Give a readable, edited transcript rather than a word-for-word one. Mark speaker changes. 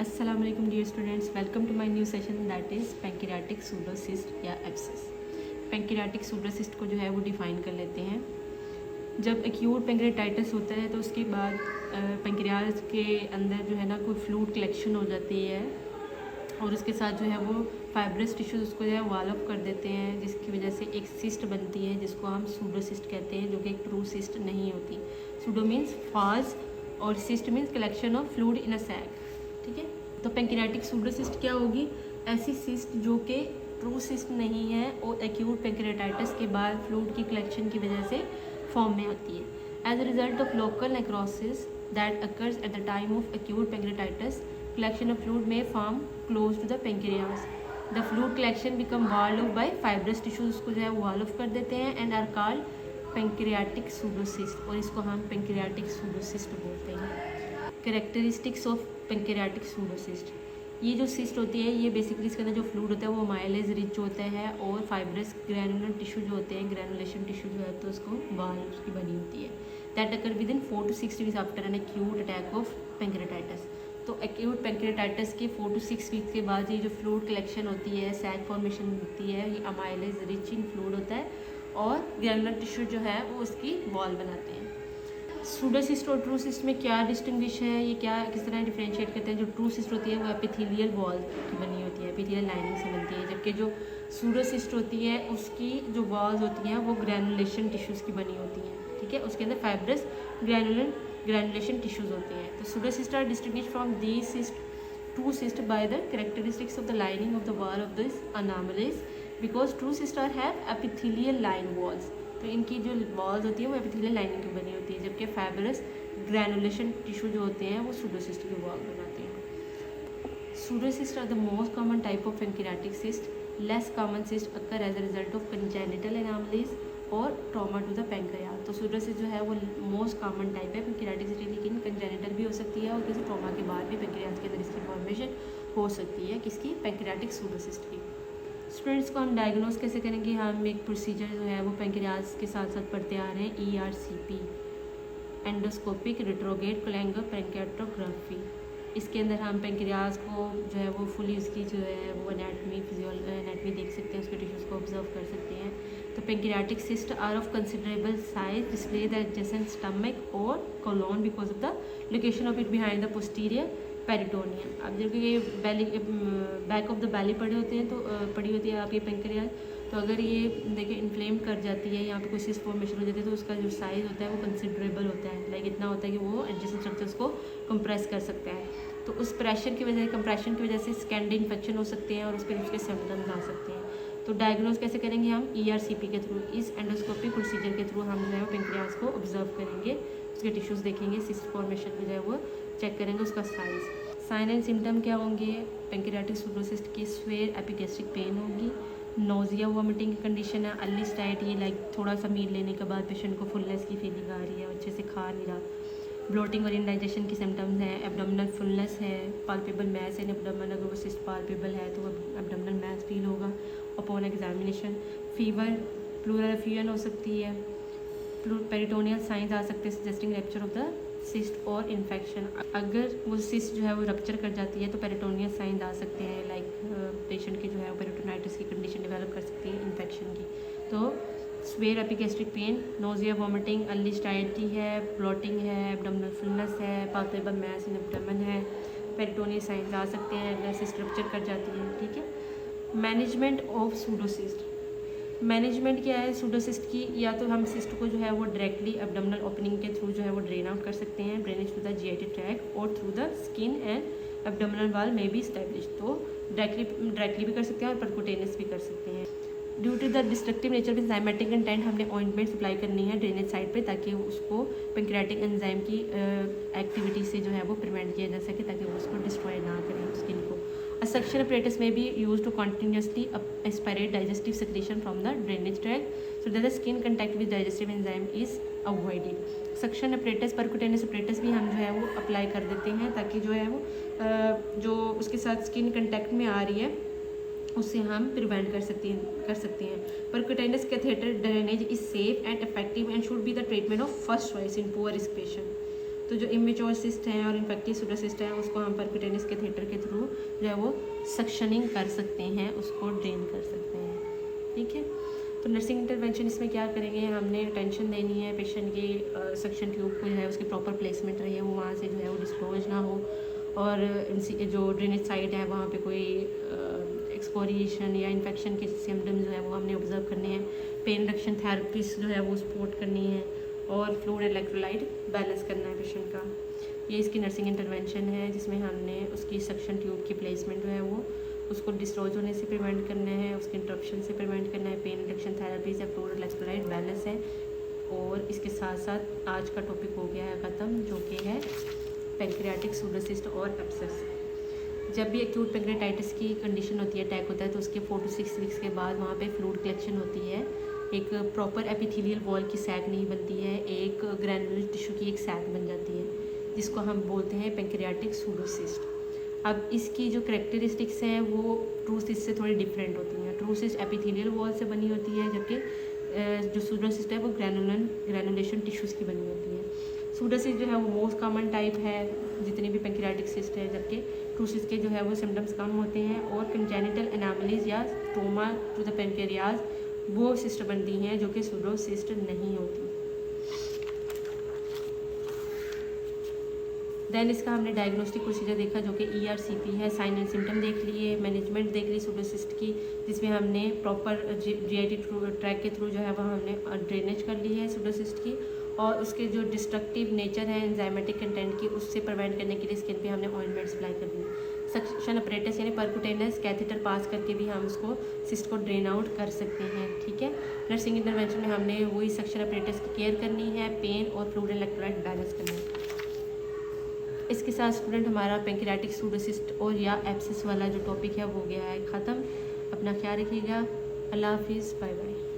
Speaker 1: अस्सलाम वालेकुम dear students, welcome to my new session that is pancreatic pseudocyst या abscess. Pancreatic सूडोसिस्ट को जो है वो डिफ़ाइन कर लेते हैं। जब एक्यूट पैंक्रियाटाइटिस होता है तो उसके बाद पैंक्रियाज के अंदर जो है ना कोई फ्लूइड कलेक्शन हो जाती है और उसके साथ जो है वो फाइब्रस टिश्यूज उसको जो है वॉल ऑफ कर देते हैं, जिसकी वजह से एक सिस्ट बनती है जिसको हम सूडोसिस्ट कहते हैं, जो कि एक ट्रू सिस्ट नहीं होती। सूडो मीन्स फॉल्स और cyst means collection of fluid in a sac. ठीक है, तो पैंक्रियाटिक सूडोसिस्ट क्या होगी? ऐसी सिस्ट जो कि ट्रू सिस्ट नहीं है और एक्यूट पैंक्रियाटाइटिस के बाद फ्लूइड की कलेक्शन की वजह से फॉर्म में आती है। As a result of local necrosis that occurs at the time of acute pancreatitis, collection of fluid may form close to the pancreas. The fluid collection become walled off by fibrous tissues, उसको जो है wall off कर देते हैं and are called pancreatic pseudocyst, और इसको हम pancreatic pseudocyst बोलते हैं। Characteristics of pancreatic pseudocyst, ये जो सिस्ट होती है ये बेसिकली इसके अंदर जो फ्लूइड होता है वो माइलेज रिच होता है और फाइब्रस ग्रैनुलर टिश्यू जो होते हैं, ग्रैनुलेशन टिश्यू जो है तो उसको वॉल उसकी बनी होती है। That occur with in 4 to 6 weeks after an acute attack of pancreatitis. तो एक्यूट पैंक्रियाटाइटिस के 4 to 6 weeks के बाद ये जो फ्लूइड कलेक्शन होती है, सैक फॉर्मेशन होती है, ये अमाइलेज रिच इन फ्लूइड होता है और ग्रैनुलर टिश्यू जो है वो उसकी वॉल बनाते हैं। सूडोसिस्ट और ट्रू सिस्ट में क्या डिस्टिंग्विश है, ये क्या किस तरह डिफरेंशिएट करते हैं? जो ट्रू सिस्ट होती है वो एपिथेलियल वॉल की बनी होती है, एपिथेलियल लाइनिंग से बनती है, जबकि जो सूडोसिस्ट होती है उसकी जो वॉल्स होती हैं वो ग्रैनुलेशन टिश्यूज़ की बनी होती हैं। ठीक है, उसके अंदर फाइब्रस ग्रैनुलेशन टिश्यूज़ होते हैं। तो pseudocyst are distinguish from the cyst true cyst by the characteristics of the lining of the wall of this anomalies, because true cyst are have epithelial line walls. तो इनकी जो walls होती है वो epithelial lining की बनी होती है, जबकि फाइब्रस ग्रैनुलेशन टिश्यू जो होते हैं वो सूडोसिस्ट की वॉल बनाते हैं। Pseudocyst are the most common type of pancreatic cyst. Less common cyst occur as a result of congenital anomalies or trauma to the pancreas. तो सूडोसिस्ट जो है वो मोस्ट कॉमन टाइप है पैंक्रियाटिक सिस्ट, लेकिन congenital भी हो सकती है और किसी ट्रॉमा के बाद भी पैंक्रियाज के अंदर इसकी फॉर्मेशन हो सकती है, किसकी? पैंक्रियाटिक सूडोसिस्ट की। स्टूडेंट्स को हम डायग्नोस कैसे करेंगे? हम एक प्रोसीजर जो है वो पैंक्रियाज के साथ साथ पढ़ते आ रहे हैं, ERCP, एंडोस्कोपिक रिट्रोग्रेड कोलेंगो पैंक्रियाटोग्राफी। इसके अंदर हम पैंक्रियाज को जो है वो फुली उसकी जो है वो एनाटमी देख सकते हैं, उसके टिश्यूज़ को ऑब्जर्व कर सकते हैं। तो pancreatic cyst are of considerable size, display the adjacent stomach or colon because of the location of it behind the posterior peritoneum. अब देखिए ये belly back of the belly पड़ी होती है आपकी पैंक्रियाज, तो अगर ये देखिए इन्फ्लेम कर जाती है, यहाँ पे कोई सिस्ट फॉर्मेशन हो जाती है तो उसका जो साइज़ होता है वो कंसिडरेबल होता है, लाइक इतना होता है कि वो एडजेसेंट स्ट्रक्चर्स को कंप्रेस कर सकता है। तो उस प्रेशर की वजह कंप्रेशन की वजह से स्कैंडी इन्फेक्शन हो सकते हैं और उसके सिम्टम्स आ सकते हैं। तो डायग्नोज कैसे करेंगे हम? ERCP के थ्रू, इस एंडोस्कोपिक प्रोसीजर के थ्रू हम जो है वो पैंक्रियाज को ऑब्जर्व करेंगे, उसके टिश्यूज़ देखेंगे, सिस्ट फॉर्मेशन जो है वो चेक करेंगे, उसका साइज़। साइन एंड सिम्टम क्या होंगे? पैंक्रियाटिक सूडोसिस्ट की स्वेयर एपिगैस्ट्रिक पेन होगी, नोजिया वॉमिटिंग की कंडीशन है, अर्ली स्टार्ट, ये लाइक थोड़ा सा मील लेने के बाद पेशेंट को फुलनेस की फीलिंग आ रही है, अच्छे से खा नहीं रहा। ब्लोटिंग और इंडाइजेशन की सिम्टम्स हैं, एब्डोमिनल फुलनेस है, पाल्पेबल मैस इन एब्डोमिनल, अगर वो सिस्ट पाल्पेबल है तो एब्डोमिनल मैस फील होगा upon examination. Fever, pleural effusion हो सकती है, पेरिटोनियल साइंस आ सकते हैं suggesting rupture of the cyst और इन्फेक्शन। अगर वो सिस्ट जो है वो रप्चर कर जाती है तो पेरिटोनियल साइंस आ सकते हैं, लाइक पेशेंट की जो है पेरिटोनाइटिस की कंडीशन डेवलप कर सकती है इन्फेक्शन की। तो severe epigastric pain, nausea vomiting, early satiety है, ब्लोटिंग है, एब्डोमिनल फुलनेस है, पाल्पेबल मैस इन एब्डोमेन है, पेरिटोनियल साइंस आ सकते हैं अगर सिस्ट रप्चर कर जाती है। ठीक है, मैनेजमेंट ऑफ सूडोसिस्ट। मैनेजमेंट क्या है सूडोसिस्ट की? या तो हम सिस्ट को जो है वो डायरेक्टली एब्डोमिनल ओपनिंग के थ्रू जो है वो ड्रेन आउट कर सकते हैं, drainage to the GI tract, or through the skin and abdominal wall में बी स्टैब्लिश। तो डायरेक्टली भी कर सकते हैं और परकुटेनियस भी कर सकते हैं। Due to the destructive nature of enzymatic content हमने ऑइंटमेंट सप्लाई करनी है ड्रेनेज साइड पे, ताकि उसको पैंक्रियाटिक एंजाइम की एक्टिविटी से जो है वो प्रिवेंट किया जा सके, ताकि वो उसको डिस्ट्रॉय ना करें स्किन को। A suction apparatus may be used to continuously aspirate digestive secretion from the drainage tract so that the skin contact with digestive enzyme is avoided. Suction apparatus, percutaneous apparatus भी हम जो है वो apply कर देते हैं, ताकि जो है वो जो उसके साथ स्किन कंटेक्ट में आ रही है उससे हम प्रिवेंट कर सकते हैं। Percutaneous catheter drainage is safe and effective and should be the treatment of first choice in poor risk patient. तो जो इमेच्योर सिस्ट हैं और इन्फेक्टिव सूडोसिस्ट हैं उसको हम परक्यूटेनियस कैथेटर के थ्रू जो है वो सक्शनिंग कर सकते हैं, उसको ड्रेन कर सकते हैं। ठीक है, तो नर्सिंग इंटरवेंशन इसमें क्या करेंगे, हमने अटेंशन देनी है पेशेंट की सक्शन ट्यूब को जो है उसकी प्रॉपर प्लेसमेंट रही है, वो वहाँ से जो है वो डिस्क्लोज ना हो, और जो ड्रेनेज साइड है वहाँ पे कोई एक्सपोरिएशन या इन्फेक्शन के सिम्टम्स जो है वो हमने ऑब्जर्व करने हैं। पेन रिडक्शन थेरेपीज जो है वो सपोर्ट करनी है, और फ्लूइड इलेक्ट्रोलाइट बैलेंस करना है पेशेंट का। ये इसकी नर्सिंग इंटरवेंशन है, जिसमें हमने उसकी सक्शन ट्यूब की प्लेसमेंट जो है वो उसको डिस्ट्रॉय होने से प्रिवेंट करना है, उसके इंटरप्शन से प्रिवेंट करना है, पेन रिडक्शन थेरेपीज या फ्लूइड इलेक्ट्रोलाइट बैलेंस है। और इसके साथ साथ आज का टॉपिक हो गया है ख़त्म, जो कि है पैंक्रियाटिक सूडोसिस्ट और एब्सेस। जब भी एक्यूट पैंक्रियाटाइटिस की कंडीशन होती है, अटैक होता है, तो उसके 4 to 6 वीक्स के बाद वहाँ पे फ्लूइड कलेक्शन होती है, एक प्रॉपर एपिथेलियल वॉल की सैग नहीं बनती है, एक ग्रैनुलर टिश्यू की एक सैग बन जाती है, जिसको हम बोलते हैं पैंक्रियाटिक सूडोसिस्ट। अब इसकी जो करेक्टरिस्टिक्स हैं वो ट्रू सिस्ट से थोड़ी डिफरेंट होती हैं। ट्रू सिस्ट एपिथेलियल वॉल से बनी होती है, जबकि जो सूडोसिस्ट है वो ग्रैनुलेशन टिश्यूज़ की बनी होती है। सूडोसिस्ट जो है वो मोस्ट कॉमन टाइप है जितने भी पैंक्रियाटिक सिस्ट है, जबकि ट्रू सिस्ट के जो है वो सिम्टम्स कम होते हैं, और कंजेनिटल एनामलीज या ट्रोमा टू द पैंक्रियाज वो सिस्ट बनती हैं जो कि सूडोसिस्ट नहीं होती। देन इसका हमने डायग्नोस्टिक प्रोसीजर देखा जो कि ERCP है, साइन एंड सिम्टम देख लिए, मैनेजमेंट देख ली सूडोसिस्ट की, जिसमें हमने प्रॉपर GIT ट्रैक के थ्रू जो है वह हमने ड्रेनेज कर ली है सूडोसिस्ट की, और उसके जो डिस्ट्रक्टिव नेचर है एंजाइमेटिक कंटेंट की, उससे प्रिवेंट करने के लिए स्किन पे हमने ऑइंटमेंट्स अप्लाई कर दी। सक्शन अपरेटस यानी परक्यूटेनियस कैथेटर पास करके भी हम उसको सिस्ट को ड्रेन आउट कर सकते हैं। ठीक है, नर्सिंग इंटरवेंशन में हमने वही सक्शन अपरेटस की केयर करनी है, पेन और फ्लूइड इलेक्ट्रोलाइट बैलेंस करना है। इसके साथ स्टूडेंट हमारा पैंक्रियाटिक सूडोसिस्ट और या एब्सेस वाला जो टॉपिक है वो हो गया है ख़त्म। अपना ख्याल रखिएगा। अल्लाह हाफिज़, बाय बाय।